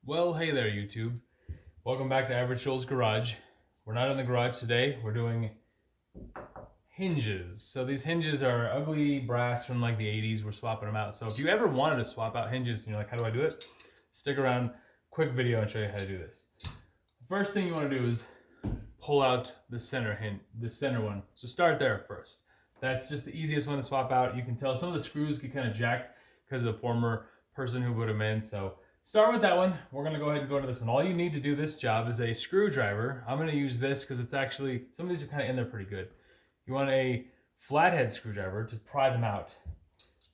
Well, hey there, YouTube. Welcome back to Average Joel's Garage. We're not in the garage today. We're doing hinges. So these hinges are ugly brass from like the 80s. We're swapping them out. So if you ever wanted to swap out hinges and you're like, how do I do it? Stick around, quick video and show you how to do this. The first thing you want to do is pull out the center one. So start there first. That's just the easiest one to swap out. You can tell some of the screws get kind of jacked because of the former person who put them in. So start with that one. We're going to go ahead and go to this one. All you need to do this job is a screwdriver. I'm going to use this because it's actually, some of these are kind of in there pretty good. You want a flathead screwdriver to pry them out.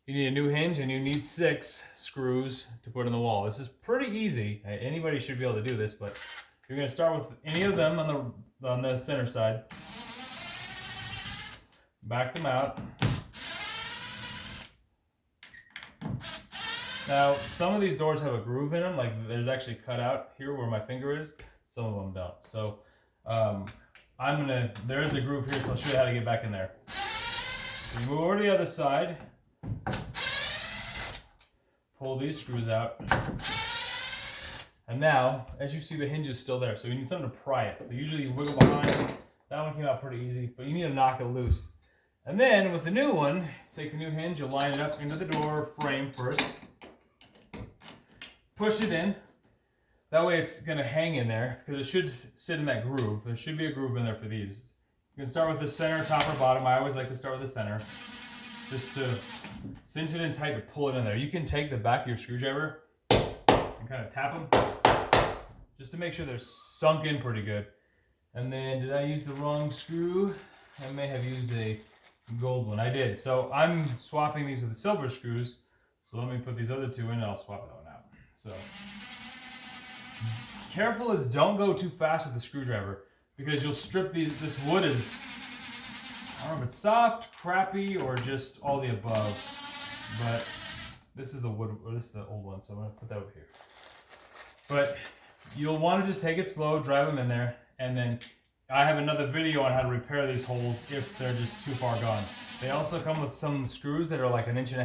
You need a new hinge and you need 6 screws to put in the wall. This is pretty easy. Anybody should be able to do this, but you're going to start with any of them on the center side. Back them out. Now, some of these doors have a groove in them, like there's actually cut out here where my finger is. Some of them don't. So there is a groove here, so I'll show you how to get back in there. So you move over to the other side. Pull these screws out. And now, as you see, the hinge is still there. So you need something to pry it. So usually you wiggle behind. That one came out pretty easy, but you need to knock it loose. And then with the new one, take the new hinge, you'll line it up into the door frame first. Push it in. That way it's going to hang in there because it should sit in that groove. There should be a groove in there for these. You can start with the center, top, or bottom. I always like to start with the center just to cinch it in tight to pull it in there. You can take the back of your screwdriver and kind of tap them just to make sure they're sunk in pretty good. And then, did I use the wrong screw? I may have used a gold one. I did. So I'm swapping these with the silver screws. So let me put these other 2 in and I'll swap that one out. So careful as don't go too fast with the screwdriver because you'll strip these. This wood is, I don't know if it's soft, crappy, or just all the above. But this is the wood, or this is the old one, so I'm going to put that over here. But you'll want to just take it slow, drive them in there, and then I have another video on how to repair these holes if they're just too far gone. They also come with some screws that are like 1.5 inches.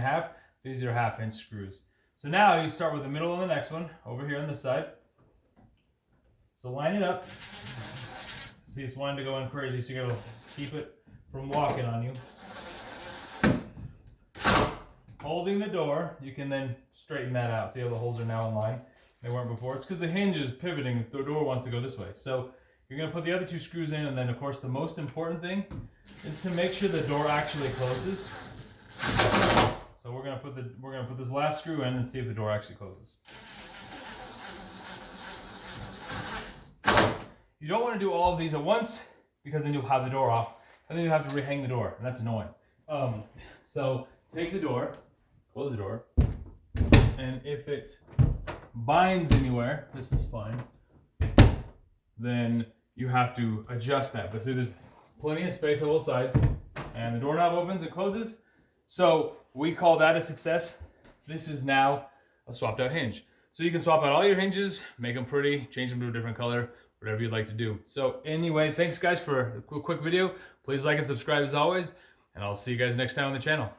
These are 1/2 inch screws. So now you start with the middle of the next one, over here on this side. So line it up. See, it's wanting to go in crazy, so you gotta keep it from walking on you. Holding the door, you can then straighten that out. See how the holes are now in line? They weren't before. It's because the hinge is pivoting. The door wants to go this way. So you're going to put the other 2 screws in, and then of course the most important thing is to make sure the door actually closes. So we're going to put this last screw in and see if the door actually closes. You don't want to do all of these at once because then you'll have the door off, and then you have to rehang the door, and that's annoying. So take the door, close the door, and if it binds anywhere, this is fine, then you have to adjust that. But see, there's plenty of space on both sides, and the doorknob opens and closes. So we call that a success. This is now a swapped out hinge. So you can swap out all your hinges, make them pretty, change them to a different color, whatever you'd like to do. So anyway, thanks guys for a quick video. Please like and subscribe as always, and I'll see you guys next time on the channel.